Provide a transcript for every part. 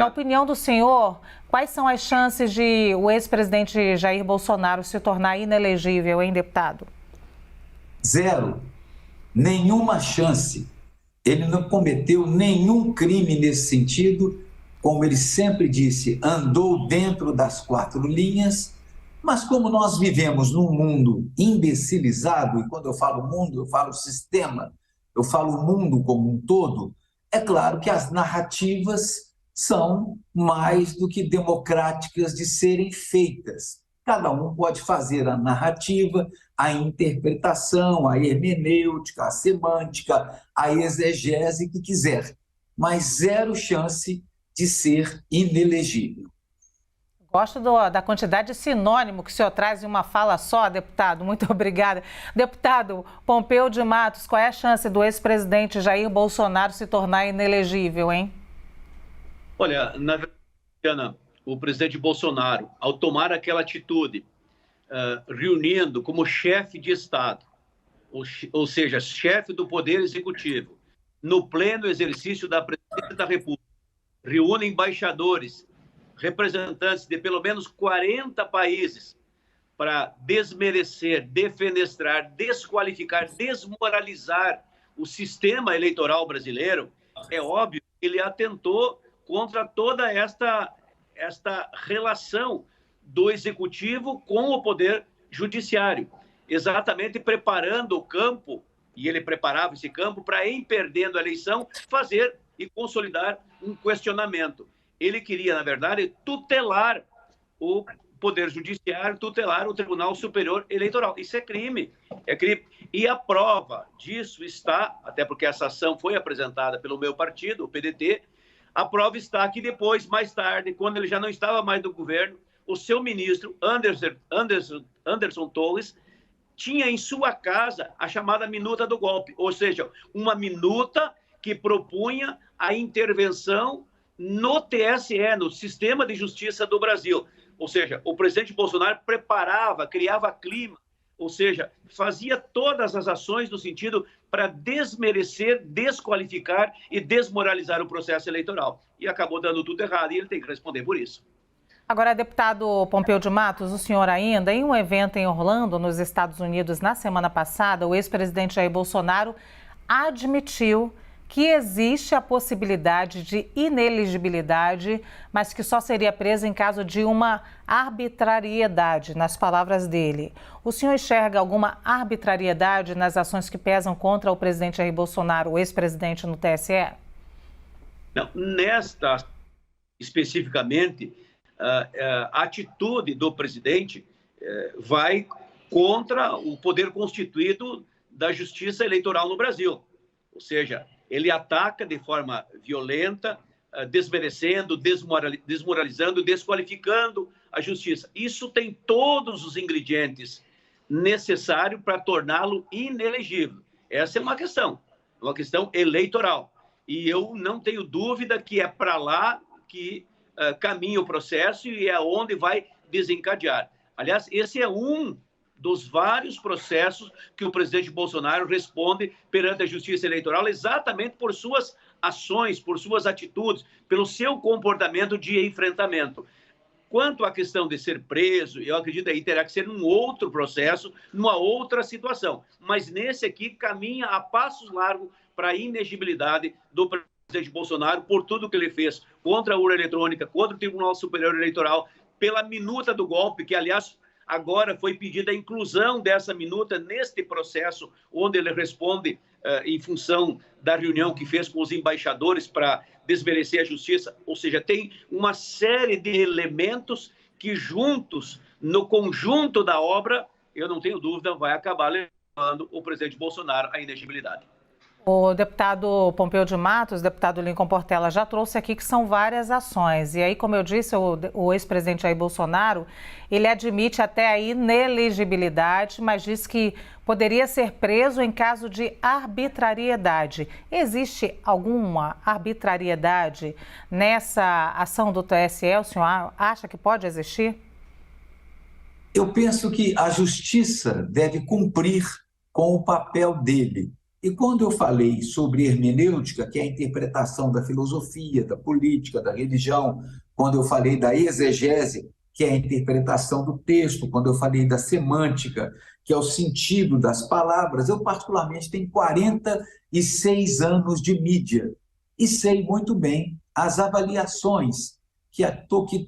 Na opinião do senhor, quais são as chances de o ex-presidente Jair Bolsonaro se tornar inelegível, hein, deputado? Zero. Nenhuma chance. Ele não cometeu nenhum crime nesse sentido, como ele sempre disse, andou dentro das quatro linhas, mas como nós vivemos num mundo imbecilizado, e quando eu falo mundo, eu falo sistema, eu falo mundo como um todo, é claro que as narrativas são mais do que democráticas de serem feitas. Cada um pode fazer a narrativa, a interpretação, a hermenêutica, a semântica, a exegese que quiser, mas zero chance de ser inelegível. Gosto da quantidade de sinônimo que o senhor traz em uma fala só, deputado. Muito obrigada. Deputado Pompeu de Matos, qual é a chance do ex-presidente Jair Bolsonaro se tornar inelegível, hein? Olha, na verdade, Ana, o presidente Bolsonaro, ao tomar aquela atitude, reunindo como chefe de Estado, ou seja, chefe do Poder Executivo, no pleno exercício da presidência da República, reúne embaixadores, representantes de pelo menos 40 países para desmerecer, defenestrar, desqualificar, desmoralizar o sistema eleitoral brasileiro, é óbvio que ele atentou contra toda esta relação do Executivo com o Poder Judiciário, exatamente preparando o campo, e ele preparava esse campo para, em perdendo a eleição, fazer e consolidar um questionamento. Ele queria, na verdade, tutelar o Poder Judiciário, tutelar o Tribunal Superior Eleitoral. Isso é crime, é crime. E a prova disso está, até porque essa ação foi apresentada pelo meu partido, o PDT, a prova está que depois, mais tarde, quando ele já não estava mais no governo, o seu ministro, Anderson Torres, tinha em sua casa a chamada minuta do golpe, ou seja, uma minuta que propunha a intervenção no TSE, no Sistema de Justiça do Brasil. Ou seja, o presidente Bolsonaro preparava, criava clima, ou seja, fazia todas as ações no sentido para desmerecer, desqualificar e desmoralizar o processo eleitoral. E acabou dando tudo errado e ele tem que responder por isso. Agora, deputado Pompeu de Matos, o senhor ainda, em um evento em Orlando, nos Estados Unidos, na semana passada, o ex-presidente Jair Bolsonaro admitiu que existe a possibilidade de inelegibilidade, mas que só seria preso em caso de uma arbitrariedade, nas palavras dele. O senhor enxerga alguma arbitrariedade nas ações que pesam contra o presidente Jair Bolsonaro, o ex-presidente, no TSE? Não, nesta, especificamente, a atitude do presidente vai contra o poder constituído da justiça eleitoral no Brasil. Ou seja, ele ataca de forma violenta, desmerecendo, desmoralizando, desqualificando a justiça. Isso tem todos os ingredientes necessários para torná-lo inelegível. Essa é uma questão eleitoral. E eu não tenho dúvida que é para lá que caminha o processo e é onde vai desencadear. Aliás, esse é um dos vários processos que o presidente Bolsonaro responde perante a Justiça Eleitoral exatamente por suas ações, por suas atitudes, pelo seu comportamento de enfrentamento. Quanto à questão de ser preso, eu acredito que aí terá que ser um outro processo, numa outra situação. Mas nesse aqui caminha a passos largos para a inegibilidade do presidente Bolsonaro por tudo que ele fez contra a urna eletrônica, contra o Tribunal Superior Eleitoral, pela minuta do golpe, que, aliás, agora foi pedida a inclusão dessa minuta neste processo, onde ele responde em função da reunião que fez com os embaixadores para desmerecer a justiça. Ou seja, tem uma série de elementos que juntos, no conjunto da obra, eu não tenho dúvida, vai acabar levando o presidente Bolsonaro à inegibilidade. O deputado Pompeu de Matos, o deputado Lincoln Portela, já trouxe aqui que são várias ações. E aí, como eu disse, o ex-presidente Jair Bolsonaro, ele admite até a inelegibilidade, mas diz que poderia ser preso em caso de arbitrariedade. Existe alguma arbitrariedade nessa ação do TSE? O senhor acha que pode existir? Eu penso que a justiça deve cumprir com o papel dele. E quando eu falei sobre hermenêutica, que é a interpretação da filosofia, da política, da religião, quando eu falei da exegese, que é a interpretação do texto, quando eu falei da semântica, que é o sentido das palavras, eu particularmente tenho 46 anos de mídia e sei muito bem as avaliações que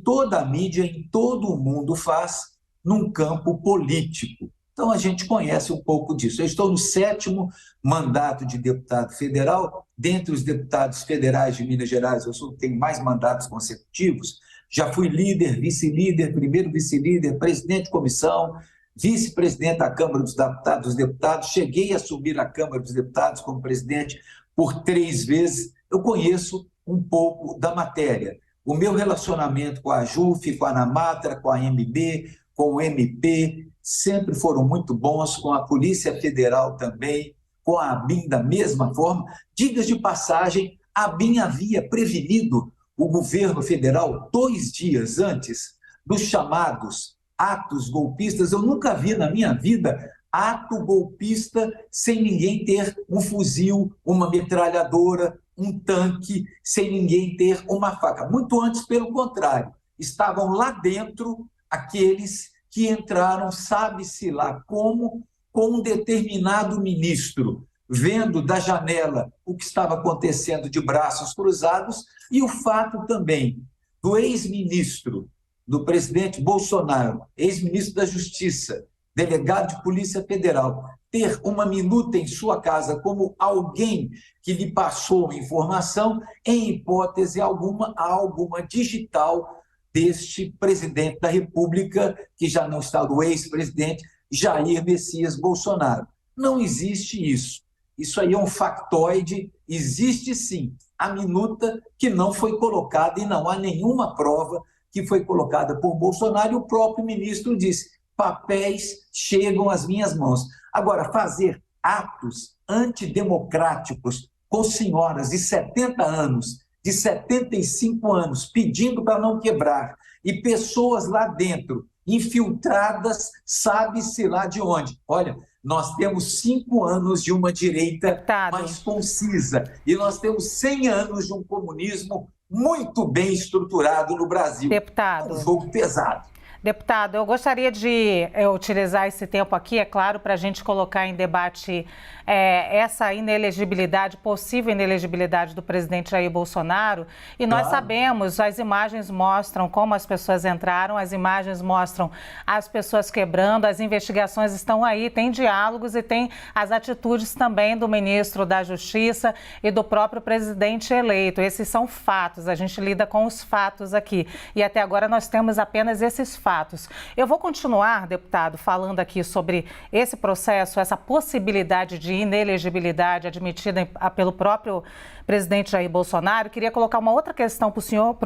toda a mídia em todo o mundo faz num campo político. Então, a gente conhece um pouco disso. Eu estou no 7º mandato de deputado federal. Dentre os deputados federais de Minas Gerais, eu tenho mais mandatos consecutivos. Já fui líder, vice-líder, primeiro vice-líder, presidente de comissão, vice-presidente da Câmara dos Deputados. Cheguei a subir à Câmara dos Deputados como presidente por 3 vezes. Eu conheço um pouco da matéria. O meu relacionamento com a JUF, com a ANAMATRA, com a MB, com o MP, sempre foram muito bons, com a Polícia Federal também, com a ABIN da mesma forma. Diga de passagem, a ABIN havia prevenido o governo federal 2 dias antes dos chamados atos golpistas. Eu nunca vi na minha vida ato golpista sem ninguém ter um fuzil, uma metralhadora, um tanque, sem ninguém ter uma faca. Muito antes, pelo contrário, estavam lá dentro aqueles que entraram, sabe-se lá como, com um determinado ministro, vendo da janela o que estava acontecendo de braços cruzados, e o fato também do ex-ministro, do presidente Bolsonaro, ex-ministro da Justiça, delegado de Polícia Federal, ter uma minuta em sua casa como alguém que lhe passou uma informação, em hipótese alguma, há alguma digital deste presidente da República, que já não está, do ex-presidente Jair Messias Bolsonaro. Não existe isso. Isso aí é um factoide, existe sim a minuta que não foi colocada e não há nenhuma prova que foi colocada por Bolsonaro, e o próprio ministro disse: papéis chegam às minhas mãos. Agora, fazer atos antidemocráticos com senhoras de 70 anos, de 75 anos, pedindo para não quebrar, e pessoas lá dentro, infiltradas, sabe-se lá de onde. Olha, nós temos 5 anos de uma direita mais concisa, e nós temos 100 anos de um comunismo muito bem estruturado no Brasil. Deputado. É um jogo pesado. Deputado, eu gostaria de utilizar esse tempo aqui, é claro, para a gente colocar em debate essa inelegibilidade, possível inelegibilidade do presidente Jair Bolsonaro. E nós sabemos, as imagens mostram como as pessoas entraram, as imagens mostram as pessoas quebrando, as investigações estão aí, tem diálogos e tem as atitudes também do ministro da Justiça e do próprio presidente eleito. Esses são fatos, a gente lida com os fatos aqui. E até agora nós temos apenas esses fatos. Eu vou continuar, deputado, falando aqui sobre esse processo, essa possibilidade de inelegibilidade admitida pelo próprio presidente Jair Bolsonaro. Queria colocar uma outra questão para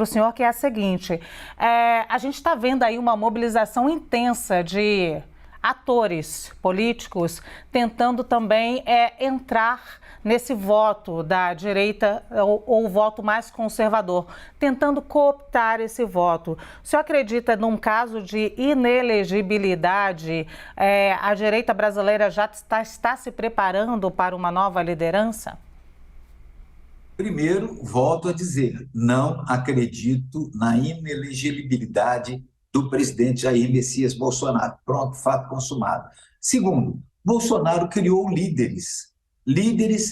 o senhor, que é a seguinte: a gente está vendo aí uma mobilização intensa de atores políticos tentando também entrar nesse voto da direita ou o voto mais conservador, tentando cooptar esse voto. O senhor acredita num caso de inelegibilidade? A direita brasileira já está se preparando para uma nova liderança? Primeiro, volto a dizer, não acredito na inelegibilidade do presidente Jair Messias Bolsonaro. Pronto, fato consumado. Segundo, Bolsonaro criou líderes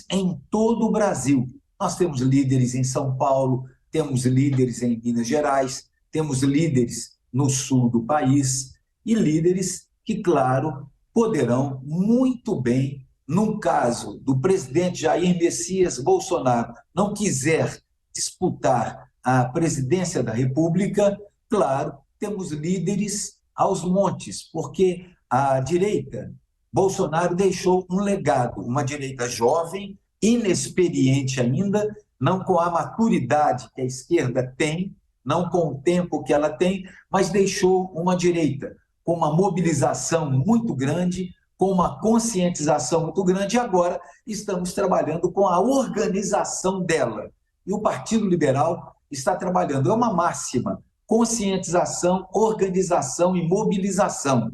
em todo o Brasil. Nós temos líderes em São Paulo, temos líderes em Minas Gerais, temos líderes no sul do país e líderes que, claro, poderão muito bem, num caso do presidente Jair Messias Bolsonaro não quiser disputar a presidência da República, claro, temos líderes aos montes, porque a direita, Bolsonaro deixou um legado, uma direita jovem, inexperiente ainda, não com a maturidade que a esquerda tem, não com o tempo que ela tem, mas deixou uma direita com uma mobilização muito grande, com uma conscientização muito grande, e agora estamos trabalhando com a organização dela. E o Partido Liberal está trabalhando, é uma máxima: conscientização, organização e mobilização.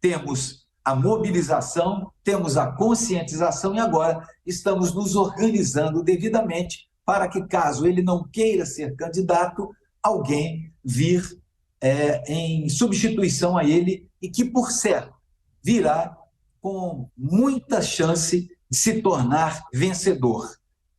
Temos a mobilização, temos a conscientização e agora estamos nos organizando devidamente para que, caso ele não queira ser candidato, alguém vir em substituição a ele e que, por certo, virá com muita chance de se tornar vencedor.